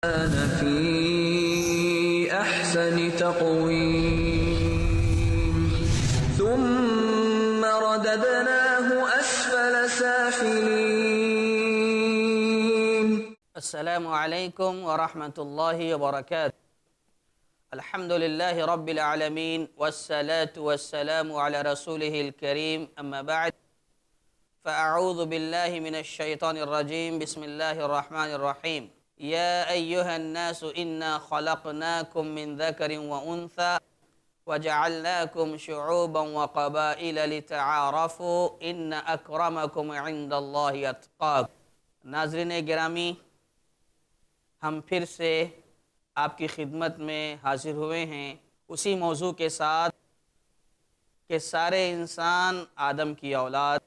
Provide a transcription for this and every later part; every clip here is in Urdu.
كان في أحسن تقويم ثم رددناه أسفل سافلين. السلام عليكم ورحمة الله وبركاته. الحمد لله رب العالمين والصلاة والسلام على رسوله الكريم، أما بعد فأعوذ بالله من الشيطان الرجيم. بسم الله الرحمن الرحيم. يا أيها الناس إنا خلقناكم من ذكر وأنثى وجعلناكم شعوبا وقبائل لتعارفوا إن أكرمكم عند الله أتقاكم. ناظرین گرامی، ہم پھر سے آپ کی خدمت میں حاضر ہوئے ہیں اسی موضوع کے ساتھ کہ سارے انسان آدم کی اولاد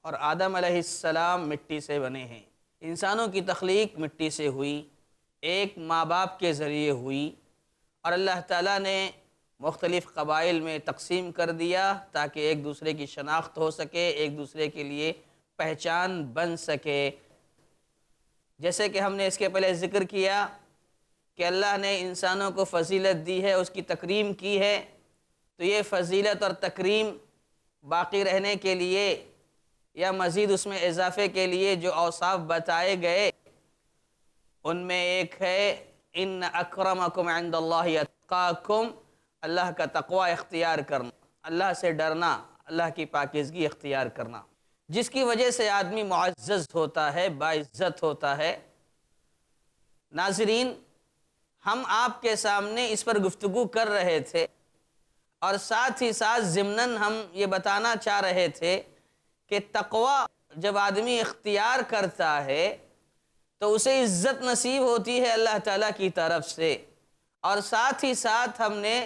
اور آدم علیہ السلام مٹی سے بنے ہیں۔ انسانوں کی تخلیق مٹی سے ہوئی، ایک ماں باپ کے ذریعے ہوئی، اور اللہ تعالیٰ نے مختلف قبائل میں تقسیم کر دیا تاکہ ایک دوسرے کی شناخت ہو سکے، ایک دوسرے کے لیے پہچان بن سکے۔ جیسے کہ ہم نے اس کے پہلے ذکر کیا کہ اللہ نے انسانوں کو فضیلت دی ہے، اس کی تکریم کی ہے، تو یہ فضیلت اور تکریم باقی رہنے کے لیے یا مزید اس میں اضافے کے لیے جو اوصاف بتائے گئے ان میں ایک ہے ان اکرمکم عند اللہ اتقاکم، اللہ کا تقوی اختیار کرنا، اللہ سے ڈرنا، اللہ کی پاکیزگی اختیار کرنا، جس کی وجہ سے آدمی معزز ہوتا ہے، باعزت ہوتا ہے۔ ناظرین، ہم آپ کے سامنے اس پر گفتگو کر رہے تھے اور ساتھ ہی ساتھ ضمناً ہم یہ بتانا چاہ رہے تھے کہ تقوی جب آدمی اختیار کرتا ہے تو اسے عزت نصیب ہوتی ہے اللہ تعالیٰ کی طرف سے، اور ساتھ ہی ساتھ ہم نے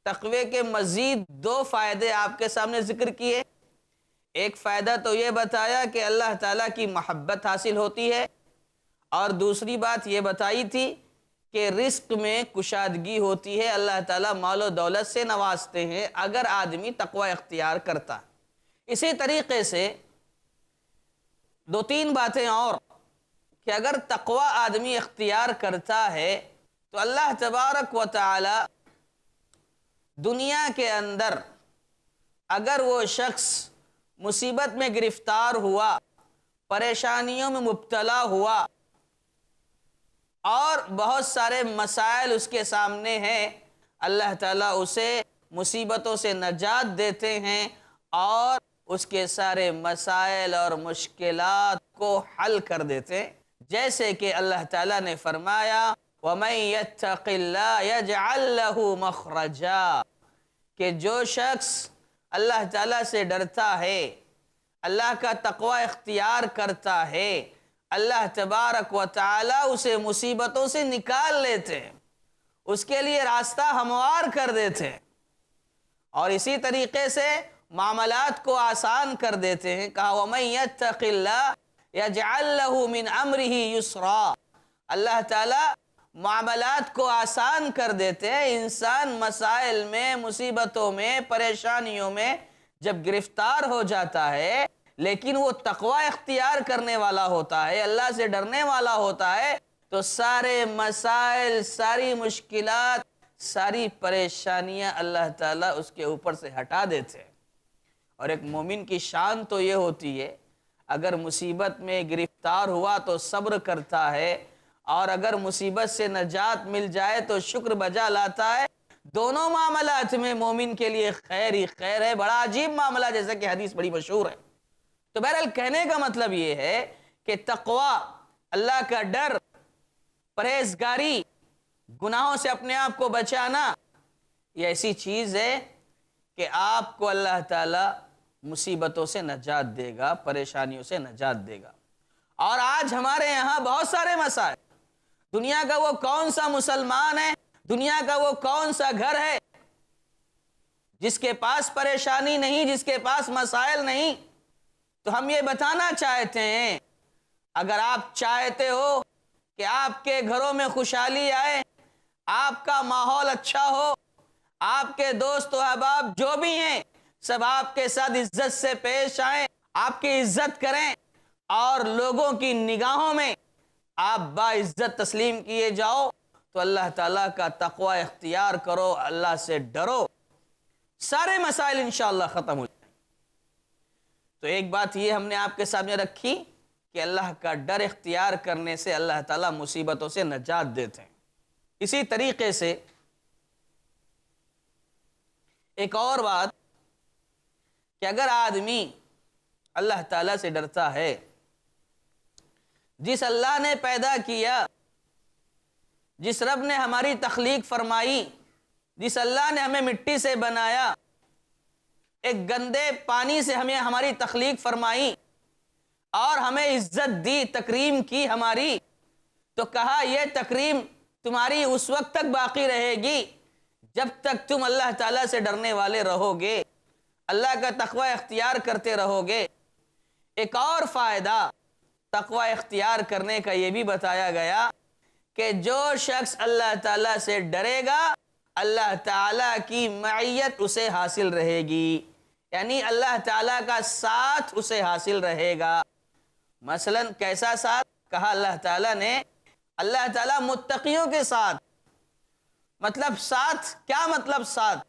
تقوی کے مزید دو فائدے آپ کے سامنے ذکر کیے۔ ایک فائدہ تو یہ بتایا کہ اللہ تعالیٰ کی محبت حاصل ہوتی ہے، اور دوسری بات یہ بتائی تھی کہ رزق میں کشادگی ہوتی ہے، اللہ تعالیٰ مال و دولت سے نوازتے ہیں اگر آدمی تقوی اختیار کرتا ہے۔ اسی طریقے سے دو تین باتیں اور کہ اگر تقوی آدمی اختیار کرتا ہے تو اللہ تبارک و تعالی دنیا کے اندر اگر وہ شخص مصیبت میں گرفتار ہوا، پریشانیوں میں مبتلا ہوا اور بہت سارے مسائل اس کے سامنے ہیں، اللہ تعالیٰ اسے مصیبتوں سے نجات دیتے ہیں اور اس کے سارے مسائل اور مشکلات کو حل کر دیتے ہیں۔ جیسے کہ اللہ تعالیٰ نے فرمایا وَمَن يَتَّقِ اللَّهَ يَجْعَلْ لَهُ مَخْرَجًا، کہ جو شخص اللہ تعالیٰ سے ڈرتا ہے، اللہ کا تقوی اختیار کرتا ہے، اللہ تبارک و تعالیٰ اسے مصیبتوں سے نکال لیتے ہیں، اس کے لیے راستہ ہموار کر دیتے ہیں، اور اسی طریقے سے معاملات کو آسان کر دیتے ہیں۔ کہا وَمَن يَتَّقِ اللَّهَ يَجْعَلْ لَهُ مِنْ أَمْرِهِ يُسْرًا، اللہ تعالیٰ معاملات کو آسان کر دیتے ہیں۔ انسان مسائل میں، مصیبتوں میں، پریشانیوں میں جب گرفتار ہو جاتا ہے لیکن وہ تقوی اختیار کرنے والا ہوتا ہے، اللہ سے ڈرنے والا ہوتا ہے، تو سارے مسائل، ساری مشکلات، ساری پریشانیاں اللہ تعالیٰ اس کے اوپر سے ہٹا دیتے ہیں۔ اور ایک مومن کی شان تو یہ ہوتی ہے اگر مصیبت میں گرفتار ہوا تو صبر کرتا ہے، اور اگر مصیبت سے نجات مل جائے تو شکر بجا لاتا ہے۔ دونوں معاملات میں مومن کے لیے خیر ہی خیر ہے۔ بڑا عجیب معاملہ، جیسا کہ حدیث بڑی مشہور ہے۔ تو بہرحال کہنے کا مطلب یہ ہے کہ تقوی، اللہ کا ڈر، پرہیزگاری، گناہوں سے اپنے آپ کو بچانا، یہ ایسی چیز ہے کہ آپ کو اللہ تعالیٰ مصیبتوں سے نجات دے گا، پریشانیوں سے نجات دے گا۔ اور آج ہمارے یہاں بہت سارے مسائل، دنیا کا وہ کون سا مسلمان ہے، دنیا کا وہ کون سا گھر ہے جس کے پاس پریشانی نہیں، جس کے پاس مسائل نہیں؟ تو ہم یہ بتانا چاہتے ہیں، اگر آپ چاہتے ہو کہ آپ کے گھروں میں خوشحالی آئے، آپ کا ماحول اچھا ہو، آپ کے دوست و احباب جو بھی ہیں سب آپ کے ساتھ عزت سے پیش آئیں، آپ کی عزت کریں، اور لوگوں کی نگاہوں میں آپ باعزت تسلیم کیے جاؤ تو اللہ تعالیٰ کا تقوی اختیار کرو، اللہ سے ڈرو، سارے مسائل انشاءاللہ ختم ہو جائیں۔ تو ایک بات یہ ہم نے آپ کے سامنے رکھی کہ اللہ کا ڈر اختیار کرنے سے اللہ تعالیٰ مصیبتوں سے نجات دیتے ہیں۔ اسی طریقے سے ایک اور بات کہ اگر آدمی اللہ تعالیٰ سے ڈرتا ہے، جس اللہ نے پیدا کیا، جس رب نے ہماری تخلیق فرمائی، جس اللہ نے ہمیں مٹی سے بنایا، ایک گندے پانی سے ہمیں ہماری تخلیق فرمائی اور ہمیں عزت دی، تکریم کی ہماری، تو کہا یہ تکریم تمہاری اس وقت تک باقی رہے گی جب تک تم اللہ تعالیٰ سے ڈرنے والے رہو گے، اللہ کا تقوی اختیار کرتے رہو گے۔ ایک اور فائدہ تقوی اختیار کرنے کا یہ بھی بتایا گیا کہ جو شخص اللہ تعالیٰ سے ڈرے گا اللہ تعالیٰ کی معیت اسے حاصل رہے گی، یعنی اللہ تعالیٰ کا ساتھ اسے حاصل رہے گا۔ مثلا کیسا ساتھ؟ کہا اللہ تعالیٰ نے اللہ تعالیٰ متقیوں کے ساتھ، مطلب ساتھ کیا مطلب ساتھ؟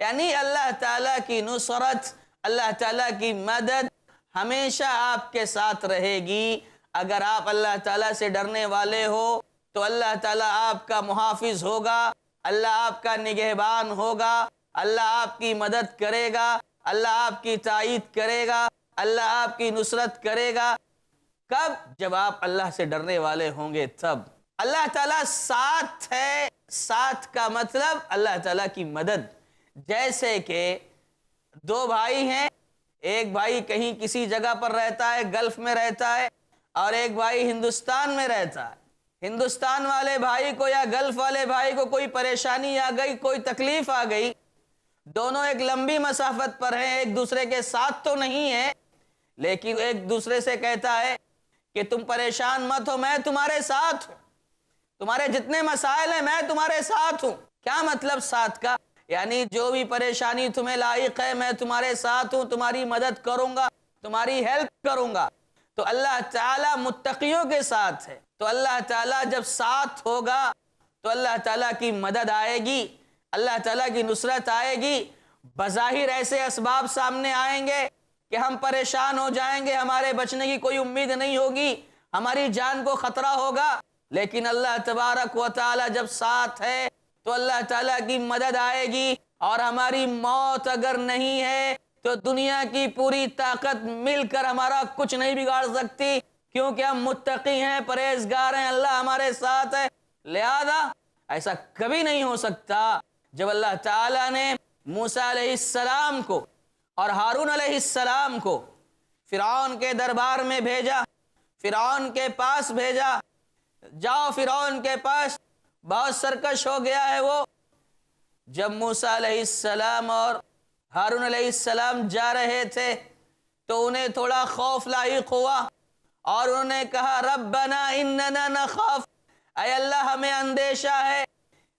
یعنی اللہ تعالیٰ کی نصرت، اللہ تعالیٰ کی مدد ہمیشہ آپ کے ساتھ رہے گی۔ اگر آپ اللہ تعالیٰ سے ڈرنے والے ہو تو اللہ تعالیٰ آپ کا محافظ ہوگا، اللہ آپ کا نگہبان ہوگا، اللہ آپ کی مدد کرے گا، اللہ آپ کی تائید کرے گا، اللہ آپ کی نصرت کرے گا۔ کب؟ جب آپ اللہ سے ڈرنے والے ہوں گے تب۔ اللہ تعالیٰ ساتھ ہے، ساتھ کا مطلب اللہ تعالیٰ کی مدد۔ جیسے کہ دو بھائی ہیں، ایک بھائی کہیں کسی جگہ پر رہتا ہے، گلف میں رہتا ہے، اور ایک بھائی ہندوستان میں رہتا ہے۔ ہندوستان والے بھائی کو یا گلف والے بھائی کو کوئی پریشانی آ گئی، کوئی تکلیف آ گئی، دونوں ایک لمبی مسافت پر ہیں، ایک دوسرے کے ساتھ تو نہیں ہے، لیکن ایک دوسرے سے کہتا ہے کہ تم پریشان مت ہو، میں تمہارے ساتھ ہوں، تمہارے جتنے مسائل ہیں میں تمہارے ساتھ ہوں۔ کیا مطلب ساتھ کا؟ یعنی جو بھی پریشانی تمہیں لاحق ہے میں تمہارے ساتھ ہوں، تمہاری مدد کروں گا، تمہاری ہیلپ کروں گا۔ تو اللہ تعالیٰ متقیوں کے ساتھ ہے، تو اللہ تعالیٰ جب ساتھ ہوگا تو اللہ تعالیٰ کی مدد آئے گی، اللہ تعالیٰ کی نصرت آئے گی۔ بظاہر ایسے اسباب سامنے آئیں گے کہ ہم پریشان ہو جائیں گے، ہمارے بچنے کی کوئی امید نہیں ہوگی، ہماری جان کو خطرہ ہوگا، لیکن اللہ تبارک و تعالیٰ جب ساتھ ہے تو اللہ تعالیٰ کی مدد آئے گی، اور ہماری موت اگر نہیں ہے تو دنیا کی پوری طاقت مل کر ہمارا کچھ نہیں بگاڑ سکتی، کیونکہ ہم متقی ہیں، پرہیزگار ہیں، اللہ ہمارے ساتھ ہے۔ لہذا ایسا کبھی نہیں ہو سکتا جب اللہ تعالیٰ نے موسیٰ علیہ السلام کو اور ہارون علیہ السلام کو فرعون کے دربار میں بھیجا، فرعون کے پاس بھیجا، جاؤ فرعون کے پاس، بہت سرکش ہو گیا ہے وہ۔ جب موسیٰ علیہ السلام اور ہارون علیہ السلام جا رہے تھے تو انہیں تھوڑا خوف لاحق ہوا، اور انہوں نے کہا ربنا اننا نخاف، اے اللہ ہمیں اندیشہ ہے،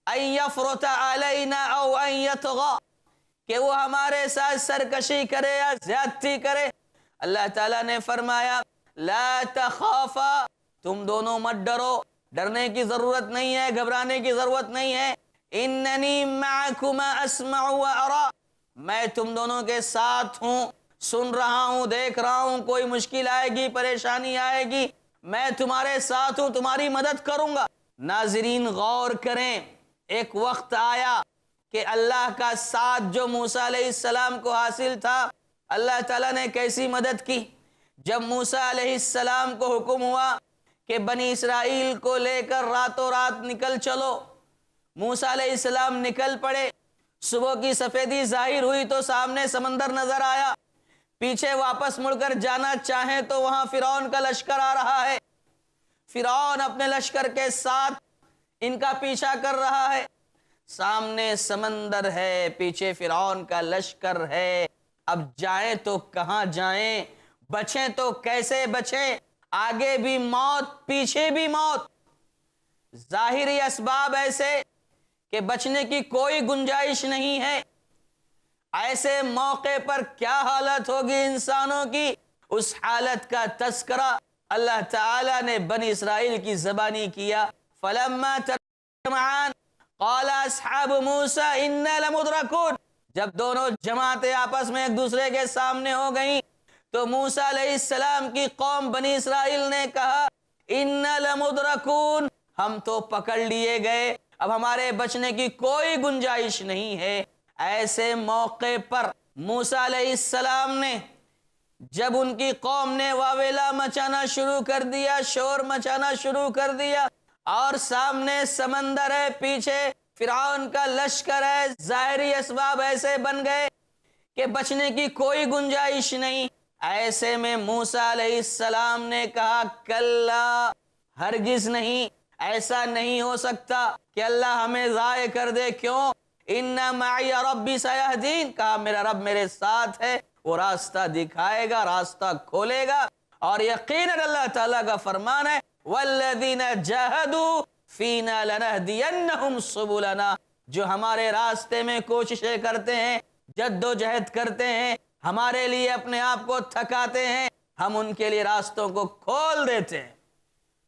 ان یفرط علینا او ان یطغى، کہ وہ ہمارے ساتھ سرکشی کرے یا زیادتی کرے۔ اللہ تعالیٰ نے فرمایا لا تخافا، تم دونوں مت ڈرو، ڈرنے کی ضرورت نہیں ہے، گھبرانے کی ضرورت نہیں ہے۔ اننی معکما اسمع و ارى، میں تم دونوں کے ساتھ ہوں، سن رہا ہوں، دیکھ رہا ہوں، کوئی مشکل آئے گی، پریشانی آئے گی، میں تمہارے ساتھ ہوں، تمہاری مدد کروں گا۔ ناظرین غور کریں، ایک وقت آیا کہ اللہ کا ساتھ جو موسیٰ علیہ السلام کو حاصل تھا، اللہ تعالیٰ نے کیسی مدد کی۔ جب موسیٰ علیہ السلام کو حکم ہوا کہ بنی اسرائیل کو لے کر راتوں رات نکل چلو، موسیٰ علیہ السلام نکل پڑے۔ صبح کی سفیدی ظاہر ہوئی تو سامنے سمندر نظر آیا، پیچھے واپس مڑ کر جانا چاہیں تو وہاں فرعون کا لشکر آ رہا ہے، فرعون اپنے لشکر کے ساتھ ان کا پیچھا کر رہا ہے، سامنے سمندر ہے، پیچھے فرعون کا لشکر ہے، اب جائیں تو کہاں جائیں، بچیں تو کیسے بچیں، آگے بھی موت پیچھے بھی موت، ظاہری اسباب ایسے کہ بچنے کی کوئی گنجائش نہیں ہے۔ ایسے موقع پر کیا حالت ہوگی انسانوں کی، اس حالت کا تذکرہ اللہ تعالیٰ نے بنی اسرائیل کی زبانی کیا. فلما ترجمعان قال اصحاب موسیٰ انا لمدرکون. جب دونوں جماعتیں آپس میں ایک دوسرے کے سامنے ہو گئیں تو موسیٰ علیہ السلام کی قوم بنی اسرائیل نے کہا انا لمدرکون، ہم تو پکڑ لیے گئے، اب ہمارے بچنے کی کوئی گنجائش نہیں ہے. ایسے موقع پر موسیٰ علیہ السلام نے جب ان کی قوم نے واویلا مچانا شروع کر دیا، شور مچانا شروع کر دیا، اور سامنے سمندر ہے، پیچھے فرعون کا لشکر ہے، ظاہری اسباب ایسے بن گئے کہ بچنے کی کوئی گنجائش نہیں. ایسے میں موسیٰ علیہ السلام نے کہا کلا، ہرگز نہیں، ایسا نہیں ہو سکتا کہ اللہ ہمیں ضائع کر دے. کیوں؟ ان معی ربی سیہدین، کہا میرا رب میرے ساتھ ہے، وہ راستہ دکھائے گا، راستہ کھولے گا. اور یقیناً اللہ تعالیٰ کا فرمان ہے والذین جاہدوا فینا لنہدینہم سبلنا، جو ہمارے راستے میں کوششیں کرتے ہیں، جد و جہد کرتے ہیں، ہمارے لیے اپنے آپ کو تھکاتے ہیں، ہم ان کے لیے راستوں کو کھول دیتے ہیں.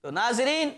تو ناظرین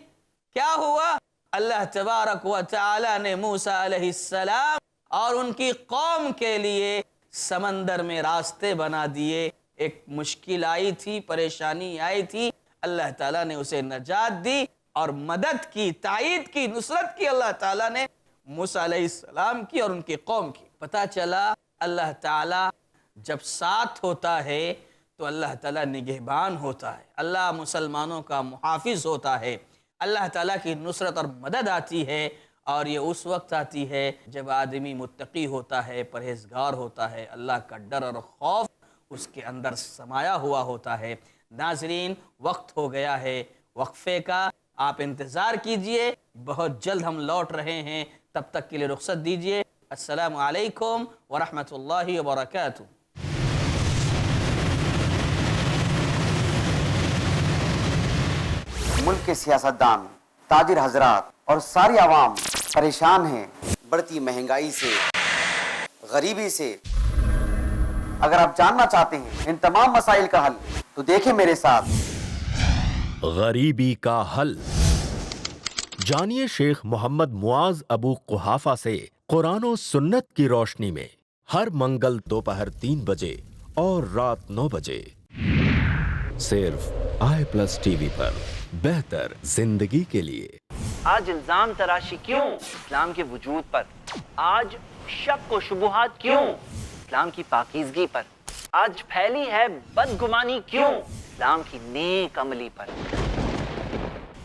کیا ہوا؟ اللہ تبارک و تعالی نے موسیٰ علیہ السلام اور ان کی قوم کے لیے سمندر میں راستے بنا دیے. ایک مشکل آئی تھی، پریشانی آئی تھی، اللہ تعالیٰ نے اسے نجات دی اور مدد کی، تائید کی، نصرت کی اللہ تعالیٰ نے موسیٰ علیہ السلام کی اور ان کی قوم کی. پتہ چلا اللہ تعالیٰ جب ساتھ ہوتا ہے تو اللہ تعالیٰ نگہبان ہوتا ہے، اللہ مسلمانوں کا محافظ ہوتا ہے. اللہ تعالیٰ کی نصرت اور مدد آتی ہے، اور یہ اس وقت آتی ہے جب آدمی متقی ہوتا ہے، پرہیزگار ہوتا ہے، اللہ کا ڈر اور خوف اس کے اندر سمایا ہوا ہوتا ہے. ناظرین وقت ہو گیا ہے وقفے کا، آپ انتظار کیجئے، بہت جلد ہم لوٹ رہے ہیں، تب تک کے لیے رخصت دیجئے. السلام علیکم ورحمۃ اللہ وبرکاتہ. ملک کے سیاستدان، تاجر حضرات اور ساری عوام پریشان ہیں بڑھتی مہنگائی سے، غریبی سے. اگر آپ جاننا چاہتے ہیں ان تمام مسائل کا حل تو دیکھیں میرے ساتھ غریبی کا حل. جانیے شیخ محمد معاذ ابو قحافہ سے قرآن و سنت کی روشنی میں ہر منگل دوپہر 3 بجے اور رات 9 بجے صرف i+ TV پر. بہتر زندگی کے لیے. آج الزام تراشی کیوں اسلام کے وجود پر؟ آج شک و شبہات کیوں اسلام کی پاکیزگی پر؟ آج پھیلی ہے بدگمانی کیوں اسلام کی نیک عملی پر؟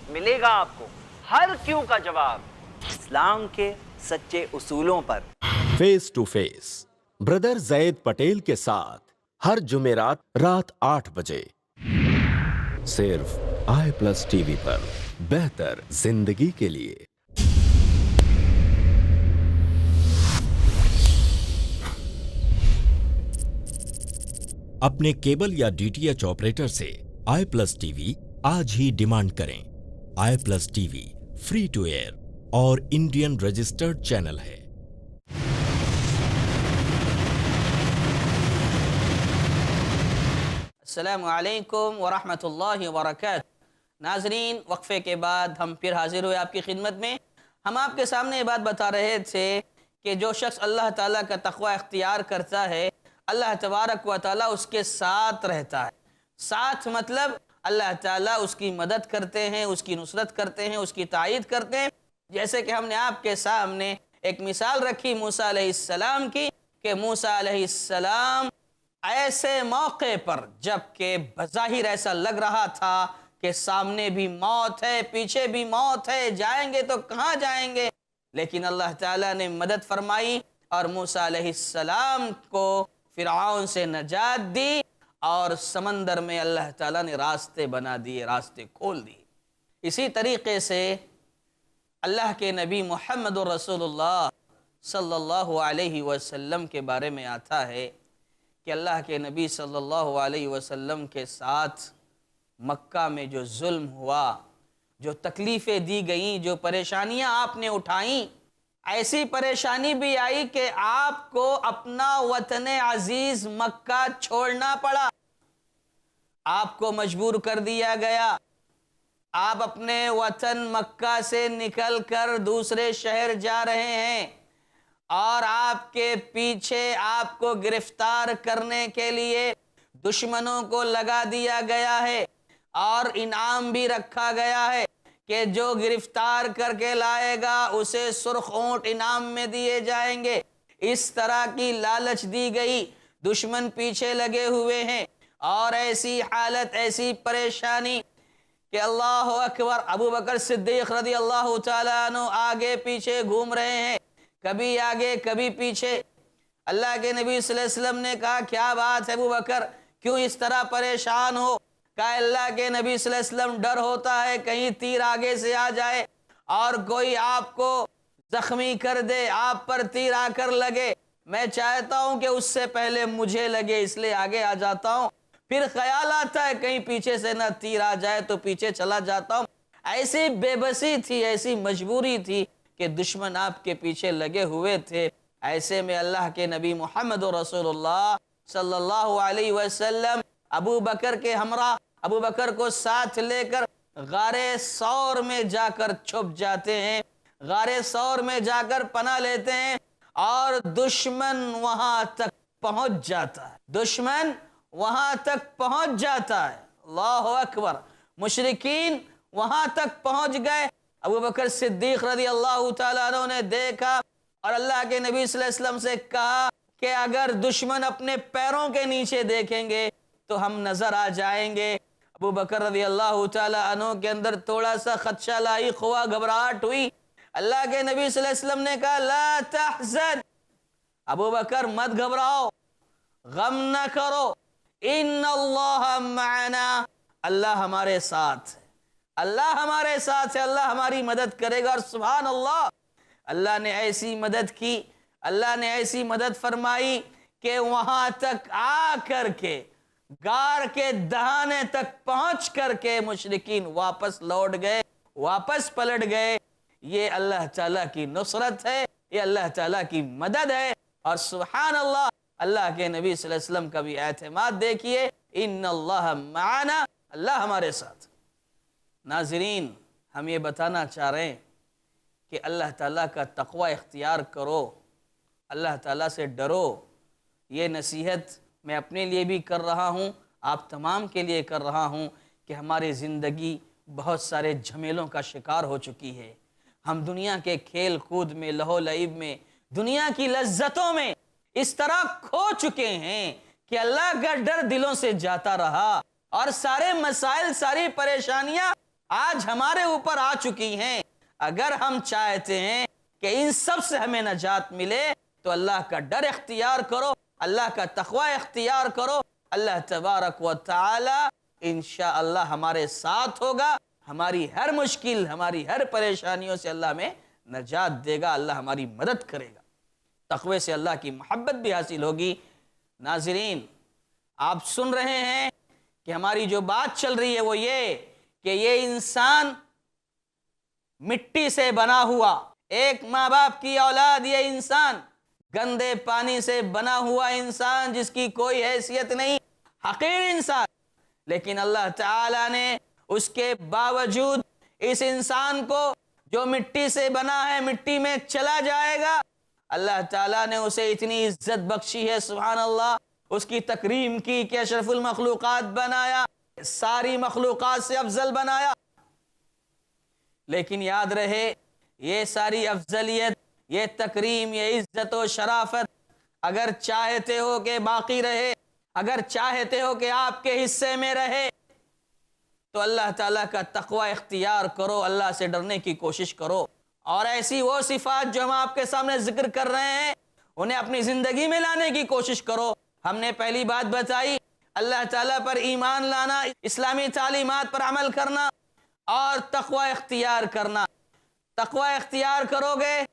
ملے گا آپ کو ہر کیوں کا جواب اسلام کے سچے اصولوں پر. فیس ٹو فیس بردر زید پٹیل کے ساتھ ہر جمعرات رات 8 بجے صرف i+ TV پر. بہتر زندگی کے لیے. اپنے کیبل یا DTH آپریٹر سے i+ TV آج ہی ڈیمانڈ کریں. i+ TV free to air اور انڈین رجسٹرڈ چینل ہے. السلام علیکم ورحمۃ اللہ وبرکاتہ. ناظرین وقفے کے بعد ہم پھر حاضر ہوئے آپ کی خدمت میں. ہم آپ کے سامنے یہ بات بتا رہے تھے کہ جو شخص اللہ تعالیٰ کا تقوی اختیار کرتا ہے اللہ تبارک و تعالیٰ اس کے ساتھ رہتا ہے. ساتھ مطلب اللہ تعالیٰ اس کی مدد کرتے ہیں، اس کی نصرت کرتے ہیں، اس کی تائید کرتے ہیں. جیسے کہ ہم نے آپ کے سامنے ایک مثال رکھی موسیٰ علیہ السلام کی کہ موسیٰ علیہ السلام ایسے موقع پر جب کہ بظاہر ایسا لگ رہا تھا کہ سامنے بھی موت ہے، پیچھے بھی موت ہے، جائیں گے تو کہاں جائیں گے، لیکن اللہ تعالیٰ نے مدد فرمائی اور موسیٰ علیہ السلام کو فرعون سے نجات دی اور سمندر میں اللہ تعالیٰ نے راستے بنا دیے، راستے کھول دیے. اسی طریقے سے اللہ کے نبی محمد رسول اللہ صلی اللہ علیہ وسلم کے بارے میں آتا ہے کہ اللہ کے نبی صلی اللہ علیہ وسلم کے ساتھ مکہ میں جو ظلم ہوا، جو تکلیفیں دی گئیں، جو پریشانیاں آپ نے اٹھائیں، ایسی پریشانی بھی آئی کہ آپ کو اپنا وطن عزیز مکہ چھوڑنا پڑا. آپ کو مجبور کر دیا گیا، آپ اپنے وطن مکہ سے نکل کر دوسرے شہر جا رہے ہیں اور آپ کے پیچھے آپ کو گرفتار کرنے کے لیے دشمنوں کو لگا دیا گیا ہے، اور انعام بھی رکھا گیا ہے کہ جو گرفتار کر کے لائے گا اسے سرخ اونٹ انعام میں دیے جائیں گے۔ اس طرح کی لالچ دی گئی، دشمن پیچھے لگے ہوئے ہیں، اور ایسی حالت، ایسی پریشانی کہ اللہ اکبر، ابو بکر صدیق رضی اللہ تعالیٰ عنہ آگے پیچھے گھوم رہے ہیں، کبھی آگے کبھی پیچھے۔ اللہ کے نبی صلی اللہ علیہ وسلم نے کہا کیا بات ہے ابو بکر، کیوں اس طرح پریشان ہو؟ کہا اللہ کے نبی صلی اللہ علیہ وسلم ڈر ہوتا ہے کہیں تیر آگے سے آ جائے اور کوئی آپ کو زخمی کر دے، آپ پر تیر آ کر لگے، میں چاہتا ہوں کہ اس سے پہلے مجھے لگے، اس لیے آگے آ جاتا ہوں، پھر خیال آتا ہے کہیں پیچھے سے نہ تیر آ جائے تو پیچھے چلا جاتا ہوں۔ ایسی بے بسی تھی، ایسی مجبوری تھی کہ دشمن آپ کے پیچھے لگے ہوئے تھے۔ ایسے میں اللہ کے نبی محمد رسول اللہ صلی اللہ علیہ وسلم ابو بکر کے ہمراہ، ابو بکر کو ساتھ لے کر غار ثور میں جا کر چھپ جاتے ہیں، غار ثور میں جا کر پناہ لیتے ہیں، اور دشمن وہاں تک پہنچ جاتا ہے، دشمن وہاں تک پہنچ جاتا ہے۔ اللہ اکبر، مشرکین وہاں تک پہنچ گئے۔ ابو بکر صدیق رضی اللہ تعالیٰ عنہ نے دیکھا اور اللہ کے نبی صلی اللہ علیہ وسلم سے کہا کہ اگر دشمن اپنے پیروں کے نیچے دیکھیں گے تو ہم نظر آ جائیں گے۔ ابو بکر رضی اللہ تعالیٰ عنہ کے اندر تھوڑا سا خدشہ لاحق ہوا، گھبراہٹ ہوئی۔ اللہ کے نبی صلی اللہ علیہ وسلم نے کہا لا تحزن، ابو بکر مت گھبراؤ، غم نہ کرو، ان اللہ معنا، اللہ ہمارے ساتھ ہے، اللہ ہمارے ساتھ ہے، اللہ ہماری مدد کرے گا۔ اور سبحان اللہ، اللہ نے ایسی مدد کی، اللہ نے ایسی مدد فرمائی کہ وہاں تک آ کر کے، غار کے دہانے تک پہنچ کر کے مشرکین واپس لوٹ گئے، واپس پلٹ گئے۔ یہ اللہ تعالیٰ کی نصرت ہے، یہ اللہ تعالیٰ کی مدد ہے۔ اور سبحان اللہ، اللہ کے نبی صلی اللہ علیہ وسلم کا بھی اعتماد دیکھیے، ان اللہ معنا، اللہ ہمارے ساتھ۔ ناظرین، ہم یہ بتانا چاہ رہے ہیں کہ اللہ تعالیٰ کا تقوی اختیار کرو، اللہ تعالیٰ سے ڈرو۔ یہ نصیحت میں اپنے لیے بھی کر رہا ہوں، آپ تمام کے لیے کر رہا ہوں کہ ہماری زندگی بہت سارے جھمیلوں کا شکار ہو چکی ہے۔ ہم دنیا کے کھیل کود میں، لہو لعب میں، دنیا کی لذتوں میں اس طرح کھو چکے ہیں کہ اللہ کا ڈر دلوں سے جاتا رہا، اور سارے مسائل، ساری پریشانیاں آج ہمارے اوپر آ چکی ہیں۔ اگر ہم چاہتے ہیں کہ ان سب سے ہمیں نجات ملے تو اللہ کا ڈر اختیار کرو، اللہ کا تقوی اختیار کرو، اللہ تبارک و تعالی انشاءاللہ ہمارے ساتھ ہوگا، ہماری ہر مشکل، ہماری ہر پریشانیوں سے اللہ ہمیں نجات دے گا، اللہ ہماری مدد کرے گا، تقوی سے اللہ کی محبت بھی حاصل ہوگی۔ ناظرین، آپ سن رہے ہیں کہ ہماری جو بات چل رہی ہے وہ یہ کہ یہ انسان مٹی سے بنا ہوا، ایک ماں باپ کی اولاد، یہ انسان گندے پانی سے بنا ہوا انسان جس کی کوئی حیثیت نہیں، حقیر انسان، لیکن اللہ تعالیٰ نے اس کے باوجود اس انسان کو جو مٹی سے بنا ہے، مٹی میں چلا جائے گا، اللہ تعالیٰ نے اسے اتنی عزت بخشی ہے، سبحان اللہ، اس کی تکریم کی کہ اشرف المخلوقات بنایا، ساری مخلوقات سے افضل بنایا۔ لیکن یاد رہے، یہ ساری افضلیت، یہ تکریم، یہ عزت و شرافت اگر چاہتے ہو کہ باقی رہے، اگر چاہتے ہو کہ آپ کے حصے میں رہے، تو اللہ تعالیٰ کا تقوی اختیار کرو، اللہ سے ڈرنے کی کوشش کرو، اور ایسی وہ صفات جو ہم آپ کے سامنے ذکر کر رہے ہیں انہیں اپنی زندگی میں لانے کی کوشش کرو۔ ہم نے پہلی بات بتائی، اللہ تعالیٰ پر ایمان لانا، اسلامی تعلیمات پر عمل کرنا اور تقوی اختیار کرنا۔ تقوی اختیار کرو گے،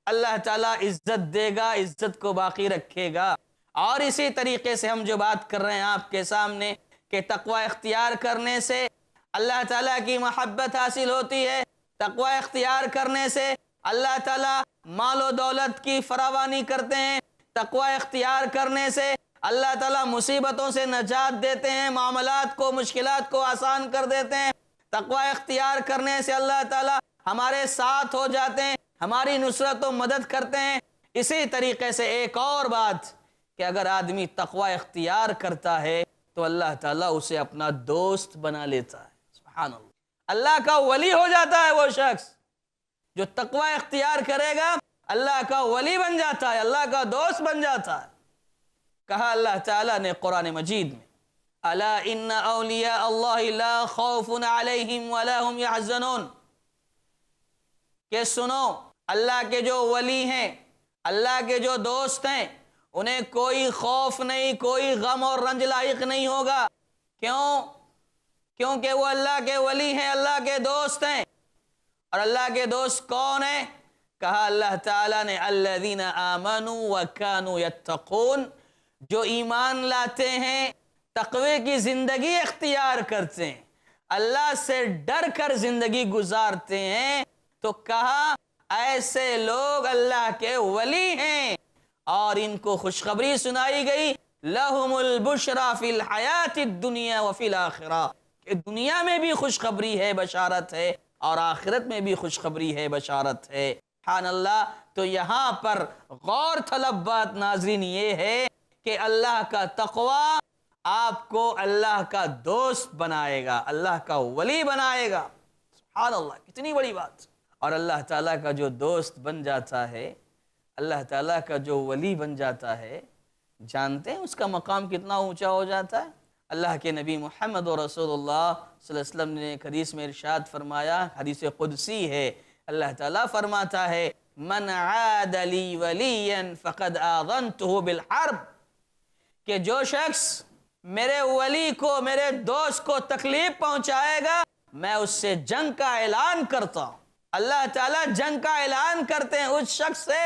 اللہ تعالیٰ عزت دے گا، عزت کو باقی رکھے گا۔ اور اسی طریقے سے ہم جو بات کر رہے ہیں آپ کے سامنے کہ تقوی اختیار کرنے سے اللہ تعالیٰ کی محبت حاصل ہوتی ہے، تقوی اختیار کرنے سے اللہ تعالیٰ مال و دولت کی فراوانی کرتے ہیں، تقوی اختیار کرنے سے اللہ تعالیٰ مصیبتوں سے نجات دیتے ہیں، معاملات کو، مشکلات کو آسان کر دیتے ہیں۔ تقوی اختیار کرنے سے اللہ تعالیٰ ہمارے ساتھ ہو جاتے ہیں، ہماری نصرت و مدد کرتے ہیں۔ اسی طریقے سے ایک اور بات کہ اگر آدمی تقوی اختیار کرتا ہے تو اللہ تعالیٰ اسے اپنا دوست بنا لیتا ہے۔ سبحان اللہ، اللہ کا ولی ہو جاتا ہے وہ شخص جو تقوی اختیار کرے گا، اللہ کا ولی بن جاتا ہے، اللہ کا دوست بن جاتا ہے۔ کہا اللہ تعالیٰ نے قرآن مجید میں، الا ان اولیاء اللہ لا خوف علیہم ولا هم يحزنون، کہ سنو اللہ کے جو ولی ہیں، اللہ کے جو دوست ہیں، انہیں کوئی خوف نہیں، کوئی غم اور رنج لاحق نہیں ہوگا۔ کیوں؟ کیونکہ وہ اللہ کے ولی ہیں، اللہ کے دوست ہیں۔ اور اللہ کے دوست کون ہیں؟ کہا اللہ تعالیٰ نے الذین آمنوا وکانوا یتقون، جو ایمان لاتے ہیں، تقوی کی زندگی اختیار کرتے ہیں، اللہ سے ڈر کر زندگی گزارتے ہیں، تو کہا ایسے لوگ اللہ کے ولی ہیں۔ اور ان کو خوشخبری سنائی گئی، لہم البشری فی الحیات الدنیا وفی الآخرہ، کہ دنیا میں بھی خوشخبری ہے، بشارت ہے، اور آخرت میں بھی خوشخبری ہے، بشارت ہے۔ سبحان اللہ۔ تو یہاں پر غور طلب بات ناظرین یہ ہے کہ اللہ کا تقوی آپ کو اللہ کا دوست بنائے گا، اللہ کا ولی بنائے گا۔ سبحان اللہ، کتنی بڑی بات۔ اور اللہ تعالیٰ کا جو دوست بن جاتا ہے، اللہ تعالیٰ کا جو ولی بن جاتا ہے، جانتے ہیں اس کا مقام کتنا اونچا ہو جاتا ہے؟ اللہ کے نبی محمد رسول اللہ صلی اللہ علیہ وسلم نے ایک حدیث میں ارشاد فرمایا، حدیث قدسی ہے، اللہ تعالیٰ فرماتا ہے من عاد لی ولیا فقد آذنتہ بالحرب، کہ جو شخص میرے ولی کو، میرے دوست کو تکلیف پہنچائے گا، میں اس سے جنگ کا اعلان کرتا ہوں۔ اللہ تعالیٰ جنگ کا اعلان کرتے ہیں اس شخص سے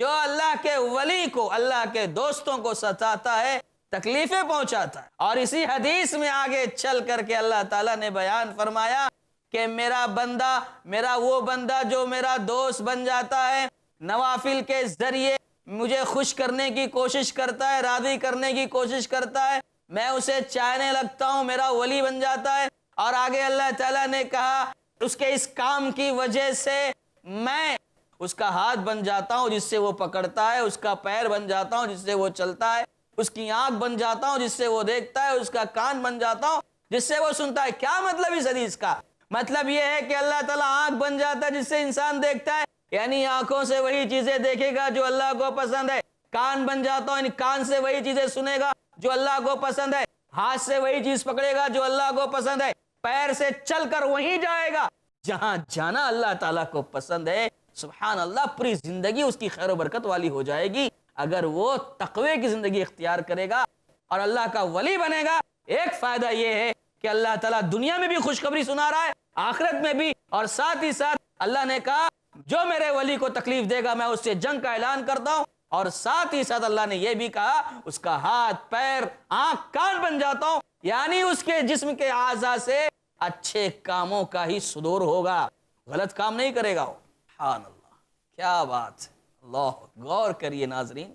جو اللہ کے ولی کو، اللہ کے دوستوں کو ستاتا ہے، تکلیفیں پہنچاتا ہے۔ اور اسی حدیث میں آگے چل کر کے اللہ تعالیٰ نے بیان فرمایا کہ میرا بندہ، میرا وہ بندہ جو میرا دوست بن جاتا ہے، نوافل کے ذریعے مجھے خوش کرنے کی کوشش کرتا ہے، راضی کرنے کی کوشش کرتا ہے، میں اسے چاہنے لگتا ہوں، میرا ولی بن جاتا ہے۔ اور آگے اللہ تعالیٰ نے کہا اس کے اس کام کی وجہ سے میں اس کا ہاتھ بن جاتا ہوں جس سے وہ پکڑتا ہے، اس کا پیر بن جاتا ہوں جس سے وہ چلتا ہے، اس کی آنکھ بن جاتا ہوں جس سے وہ دیکھتا ہے، اس کا کان بن جاتا ہوں جس سے وہ سنتا ہے۔ کیا مطلب اس حدیث کا؟ مطلب یہ ہے کہ اللہ تعالیٰ آنکھ بن جاتا ہے جس سے انسان دیکھتا ہے، یعنی آنکھوں سے وہی چیزیں دیکھے گا جو اللہ کو پسند ہے۔ کان بن جاتا ہوں، یعنی کان سے وہی چیزیں سنے گا جو اللہ کو پسند ہے۔ ہاتھ سے وہی چیز پکڑے گا جو اللہ کو پسند ہے۔ پیر سے چل کر وہیں جائے گا جہاں جانا اللہ تعالیٰ کو پسند ہے۔ سبحان اللہ، پوری زندگی اس کی خیر و برکت والی ہو جائے گی اگر وہ تقوی کی زندگی اختیار کرے گا اور اللہ کا ولی بنے گا۔ ایک فائدہ یہ ہے کہ اللہ تعالیٰ دنیا میں بھی خوشخبری سنا رہا ہے، آخرت میں بھی، اور ساتھ ہی ساتھ اللہ نے کہا جو میرے ولی کو تکلیف دے گا میں اس سے جنگ کا اعلان کرتا ہوں، اور ساتھ ہی ساتھ اللہ نے یہ بھی کہا اس کا ہاتھ، پیر، آنکھ، کان بن جاتا ہوں، یعنی اس کے جسم کے اعضاء سے اچھے کاموں کا ہی صدور ہوگا، غلط کام نہیں کرے گا وہ۔ سبحان اللہ، کیا بات ہے۔ اللہ، غور کریے ناظرین،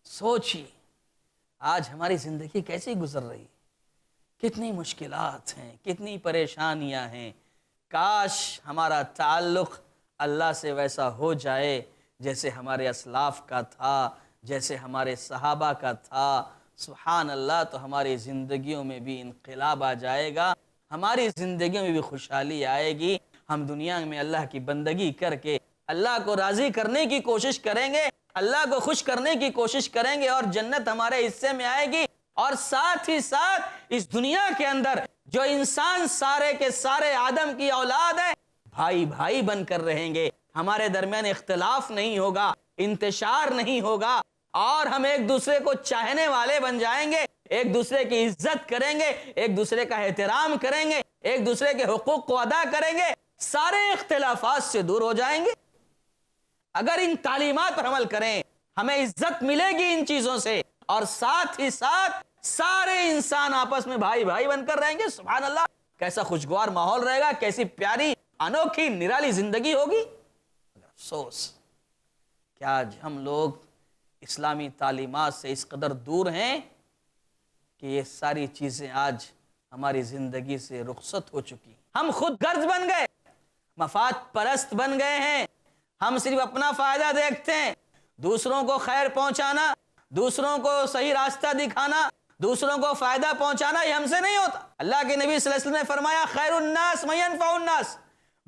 سوچیے آج ہماری زندگی کیسی گزر رہی ہے، کتنی مشکلات ہیں، کتنی پریشانیاں ہیں۔ کاش ہمارا تعلق اللہ سے ویسا ہو جائے جیسے ہمارے اسلاف کا تھا، جیسے ہمارے صحابہ کا تھا۔ سبحان اللہ، تو ہماری زندگیوں میں بھی انقلاب آ جائے گا، ہماری زندگیوں میں بھی خوشحالی آئے گی۔ ہم دنیا میں اللہ کی بندگی کر کے اللہ کو راضی کرنے کی کوشش کریں گے، اللہ کو خوش کرنے کی کوشش کریں گے، اور جنت ہمارے حصے میں آئے گی۔ اور ساتھ ہی ساتھ اس دنیا کے اندر جو انسان سارے کے سارے آدم کی اولاد ہے، بھائی بھائی بن کر رہیں گے، ہمارے درمیان اختلاف نہیں ہوگا، انتشار نہیں ہوگا، اور ہم ایک دوسرے کو چاہنے والے بن جائیں گے، ایک دوسرے کی عزت کریں گے، ایک دوسرے کا احترام کریں گے، ایک دوسرے کے حقوق کو ادا کریں گے، سارے اختلافات سے دور ہو جائیں گے۔ اگر ان تعلیمات پر عمل کریں ہمیں عزت ملے گی ان چیزوں سے، اور ساتھ ہی ساتھ سارے انسان آپس میں بھائی بھائی بن کر رہیں گے۔ سبحان اللہ، کیسا خوشگوار ماحول رہے گا، کیسی پیاری انوکھی نرالی زندگی ہوگی۔ افسوس کہ آج ہم لوگ اسلامی تعلیمات سے اس قدر دور ہیں کہ یہ ساری چیزیں آج ہماری زندگی سے رخصت ہو چکی. ہم خود غرض بن گئے, مفاد پرست بن گئے ہیں. ہم صرف اپنا فائدہ دیکھتے ہیں. دوسروں کو خیر پہنچانا, دوسروں کو صحیح راستہ دکھانا, دوسروں کو فائدہ پہنچانا یہ ہم سے نہیں ہوتا. اللہ کے نبی صلی اللہ علیہ وسلم نے فرمایا خیر الناس من ينفع الناس,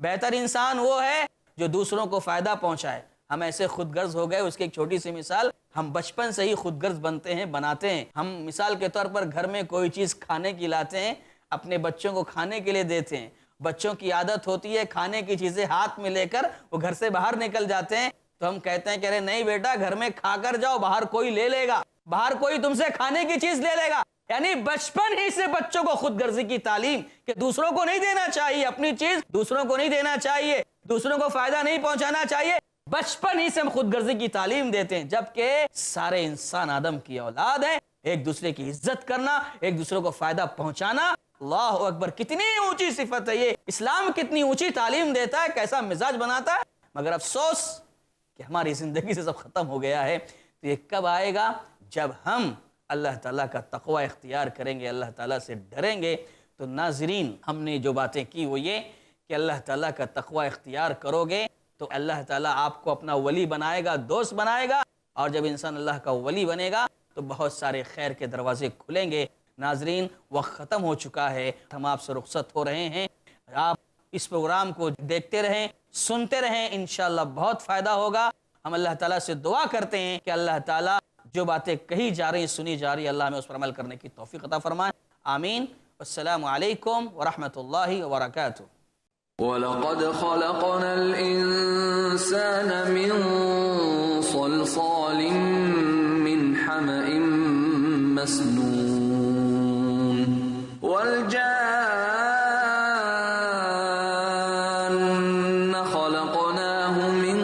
بہتر انسان وہ ہے جو دوسروں کو فائدہ پہنچائے. ہم ایسے خود غرض ہو گئے. اس کی ایک چھوٹی سی مثال, ہم بچپن سے ہی خود غرض بنتے ہیں, بناتے ہیں. ہم مثال کے طور پر گھر میں کوئی چیز کھانے کی لاتے ہیں, اپنے بچوں کو کھانے کے لیے دیتے ہیں. بچوں کی عادت ہوتی ہے کھانے کی چیزیں ہاتھ میں لے کر وہ گھر سے باہر نکل جاتے ہیں, تو ہم کہتے ہیں کہ ارے نہیں بیٹا گھر میں کھا کر جاؤ, باہر کوئی لے لے گا, باہر کوئی تم سے کھانے کی چیز لے لے گا. یعنی بچپن ہی سے بچوں کو خود غرضی کی تعلیم کہ دوسروں کو نہیں دینا چاہیے, اپنی چیز دوسروں کو نہیں دینا چاہیے, دوسروں کو فائدہ نہیں پہنچانا چاہیے. بچپن ہی سے ہم خود غرضی کی تعلیم دیتے ہیں, جبکہ سارے انسان آدم کی اولاد ہیں. ایک دوسرے کی عزت کرنا, ایک دوسرے کو فائدہ پہنچانا, اللہ اکبر, کتنی اونچی صفت ہے یہ. اسلام کتنی اونچی تعلیم دیتا ہے, کیسا مزاج بناتا ہے. مگر افسوس کہ ہماری زندگی سے سب ختم ہو گیا ہے. تو یہ کب آئے گا؟ جب ہم اللہ تعالیٰ کا تقوی اختیار کریں گے, اللہ تعالیٰ سے ڈریں گے. تو ناظرین, ہم نے جو باتیں کی وہ یہ کہ اللہ تعالیٰ کا تقوی اختیار کرو گے تو اللہ تعالیٰ آپ کو اپنا ولی بنائے گا, دوست بنائے گا. اور جب انسان اللہ کا ولی بنے گا تو بہت سارے خیر کے دروازے کھلیں گے. ناظرین, وقت ختم ہو چکا ہے, ہم آپ سے رخصت ہو رہے ہیں. آپ اس پروگرام کو دیکھتے رہیں, سنتے رہیں, انشاءاللہ بہت فائدہ ہوگا. ہم اللہ تعالیٰ سے دعا کرتے ہیں کہ اللہ تعالیٰ جو باتیں کہی جا رہی سنی جا رہی, اللہ ہمیں اس پر عمل کرنے کی توفیق عطا فرمائے. آمین. السلام علیکم ورحمۃ اللہ وبرکاتہ. وَلَقَدْ خَلَقْنَا الْإِنسَانَ مِنْ صَلْصَالٍ مِّنْ حَمَإٍ مَّسْنُونٍ وَالْجَانَّ خَلَقْنَاهُ مِنْ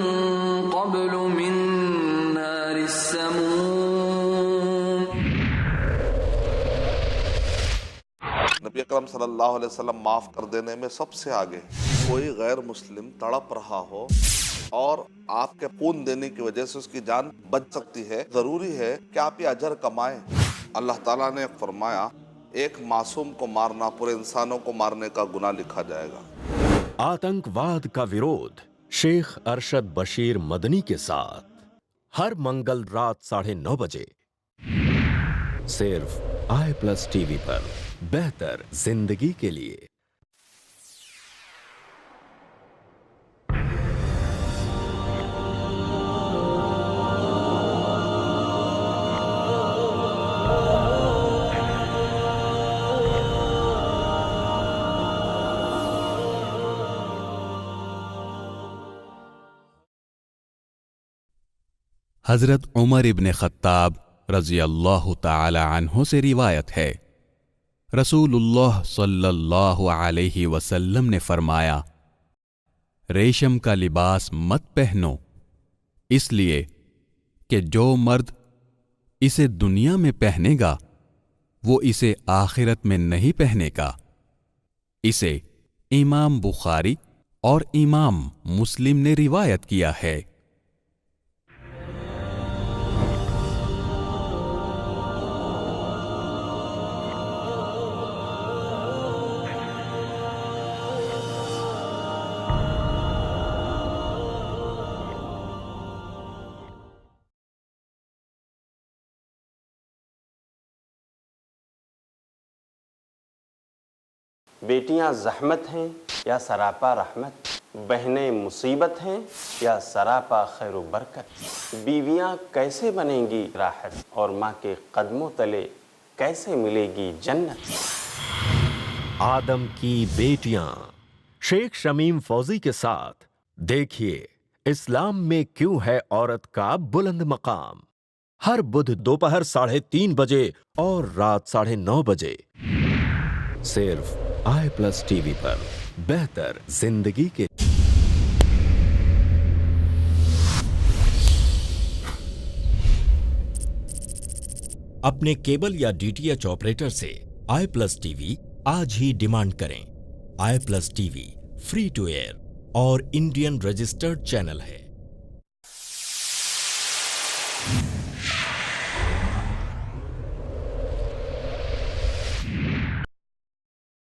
قَبْلُ مِنْ نَارِ السَّمُومِ. نبی اکرم صلی اللہ علیہ وسلم معاف کر دینے میں سب سے آگے. کوئی غیر مسلم تڑپ رہا ہو اور آپ کے خون دینے کی وجہ سے اس کی جان بچ سکتی ہے, ضروری ہے کہ آپ یہ اجر کمائیں. اللہ تعالیٰ نے فرمایا ایک معصوم کو مارنا پورے انسانوں کو مارنے کا گناہ لکھا جائے گا. آتنکواد کا ویرودھ شیخ ارشد بشیر مدنی کے ساتھ ہر منگل رات 9:30 بجے صرف i+ TV پر. بہتر زندگی کے لیے. حضرت عمر ابن خطاب رضی اللہ تعالی عنہ سے روایت ہے, رسول اللہ صلی اللہ علیہ وسلم نے فرمایا, ریشم کا لباس مت پہنو, اس لیے کہ جو مرد اسے دنیا میں پہنے گا وہ اسے آخرت میں نہیں پہنے گا. اسے امام بخاری اور امام مسلم نے روایت کیا ہے. بیٹیاں زحمت ہیں یا سراپا رحمت, بہنیں مصیبت ہیں یا سراپا خیر و برکت, بیویاں کیسے بنیں گی راحت اور ماں کے قدموں تلے کیسے ملے گی جنت. آدم کی بیٹیاں شیخ شمیم فوزی کے ساتھ دیکھیے اسلام میں کیوں ہے عورت کا بلند مقام. ہر بدھ دوپہر 3:30 بجے اور رات 9:30 بجے صرف i+ TV پر. بہتر زندگی کے اپنے کیبل یا DTH آپریٹر سے i+ TV آج ہی ڈیمانڈ کریں. i+ TV free to air اور انڈین رجسٹرڈ چینل ہے.